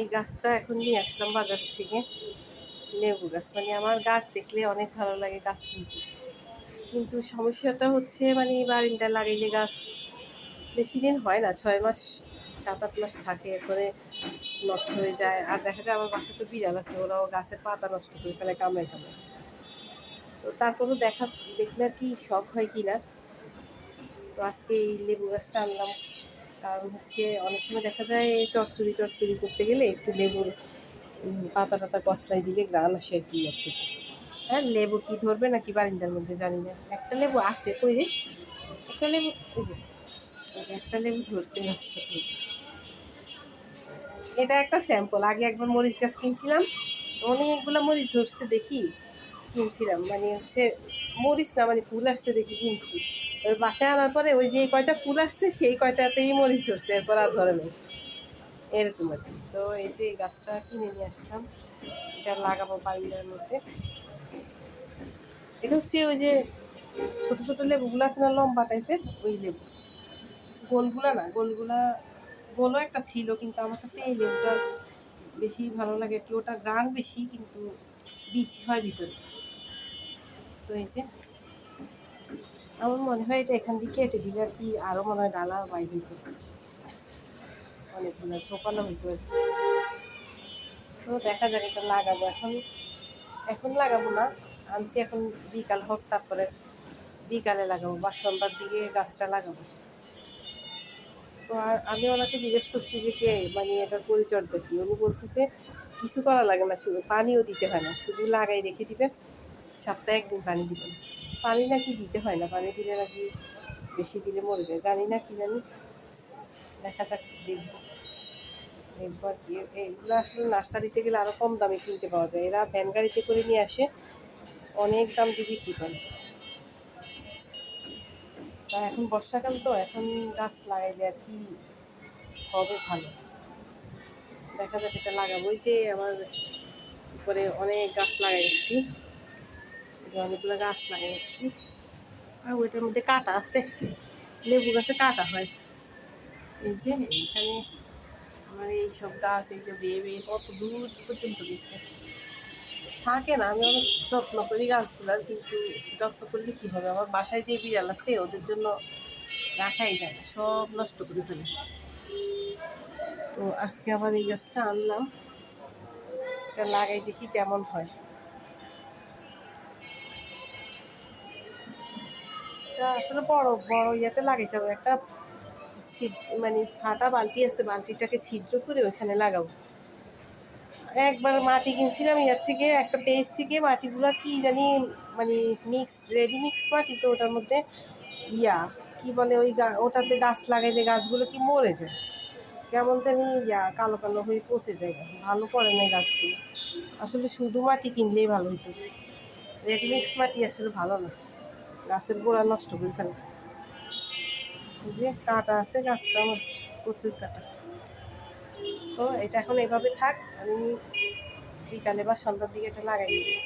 এই গাছটা এখন নিয়ে আসলাম বাজার থেকে, লেবু গাছ। মানে আমার গাছ দেখলে অনেক ভালো লাগে গাছ কিনতে, কিন্তু সমস্যাটা হচ্ছে মানে বারিন্দায় লাগাইলে গাছ বেশি দিন হয় না, 6 মাস 7-8 মাস থাকে, এরপরে নষ্ট হয়ে যায়। আর দেখা যায় আমার বাসায় তো বিড়াল আছে, ওরাও গাছের পাতা নষ্ট করে ফেলে কামড়ায় কামড়ায়। তো তারপরেও দেখলে আর কি শখ হয় কি না। তো আজকে এই লেবু গাছটা আনলাম, কারণ হচ্ছে অনেক সময় দেখা যায় চচ্চড়ি করতে গেলে একটু লেবুর পাতা টাতা কচলাই দিলে গ্রান আসে আর কি ওর থেকে। হ্যাঁ, লেবু কি ধরবে নাকি বারিন্দার মধ্যে জানি না। একটা লেবু আছে, কই রে একটা লেবু, এই যে একটা লেবু ধরছে গাছটা। এটা একটা স্যাম্পল। আগে একবার মরিচ গাছ কিনছিলাম, অনেকগুলো মরিচ ধরছে দেখি কিনছিলাম, মানে হচ্ছে মরিচ না, মানে ফুল আসছে দেখি কিনছি। এবার বাসায় আনার পরে ওই যে কয়টা ফুল আসছে সেই কয়টাতেই মরিচ ধরছে, এরপর আর ধরে নেই, এরকম আর কি। তো এই যে এই গাছটা কিনে নিয়ে আসলাম, এটা লাগাবো বারিন্দার মধ্যে। এটা হচ্ছে ওই যে ছোটো ছোটো লেবুগুলো আছে না, লম্বা টাইপের, ওই লেবু। গোলগুলা না, গোলও একটা ছিল, কিন্তু আমার কাছে এই লেবুটা বেশি ভালো লাগে আর কি। ওটা গ্রান বেশি, কিন্তু বীজ হয় ভিতরে। তো এই যে আমার মনে হয় এটা এখান থেকে কেটে দিলে আর কি আরও মনে হয় ডালা বাইর হইতো, অনেকগুলো ঝোপালো হইতো আর কি। তো দেখা যাক, এটা লাগাবো এখন। এখন লাগাবো না, আনছি এখন, বিকাল হোক, তারপরে বিকালে লাগাবো বা সন্ধ্যার দিকে গাছটা লাগাবো। তো আর আমি ওনাকে জিজ্ঞেস করছি যে কে মানে এটার পরিচর্যা কী। উনি বলছে যে কিছু করা লাগে না, শুধু পানিও দিতে হয় না, শুধু লাগাই রেখে দিবেন, সপ্তাহে একদিন পানি দিবেন। পানি নাকি দিতে হয় না, পানি দিলে নাকি বেশি দিলে মরে যায়, জানি না কি জানি। দেখা যাক, দেখবো আর কি। এগুলো আসলে নার্সারিতে গেলে আরও কম দামে কিনতে পাওয়া যায়, এরা ভ্যান গাড়িতে করে নিয়ে আসে, অনেক দাম দিয়ে বিক্রি করে। তা এখন বর্ষাকাল তো, এখন গাছ লাগাইলে আর কি হবে ভালো। দেখা যাক, এটা লাগাবো। ওই যে আমার উপরে অনেক গাছ লাগাই রাখছি, অনেকগুলো গাছ লাগাই রাখছি। আর ওইটার মধ্যে কাঁটা আছে, লেবু গাছে কাঁটা হয়। এই যে এইখানে আমার এইসব গাছ, এই যে বেয়ে বেয়ে কত দূর পর্যন্ত গেছে, থাকে না। আমি অনেক যত্ন করি গাছগুলার, কিন্তু যত্ন করলে কী হবে, আমার বাসায় যে বিড়াল আছে ওদের জন্য রাখাই যায় না, সব নষ্ট করে ফেলে। তো আজকে আবার এই গাছটা আনলাম, এটা লাগাই দেখি কেমন হয়। এটা আসলে বড় বড় ইয়েতে লাগাইতে হবে, একটা মানে ফাটা বালতি আছে, বালতিটাকে ছিদ্র করে ওইখানে লাগাবো। একবার মাটি কিনছিলাম ইয়ার থেকে, একটা পেজ থেকে, মাটিগুলো কি জানি মানে রেডি মিক্স মাটি, তো ওটার মধ্যে কি বলে ওই ওটাতে গাছ লাগাইলে গাছগুলো কি মরে যায়, কেমন জানি কালো কালো হয়ে পচে যায়, ভালো পড়ে না গাছগুলো। আসলে শুধু মাটি কিনলেই ভালো হতো, রেডিমিক্স মাটি আসলে ভালো না, গাছের গোড়া নষ্ট করে ফেলে। যে কাঁটা আছে গাছটার মধ্যে, প্রচুর কাঁটা। তো এটা এখন এভাবে থাক, আমি বিকালে বা সন্ধ্যার দিকে এটা লাগাই দিই।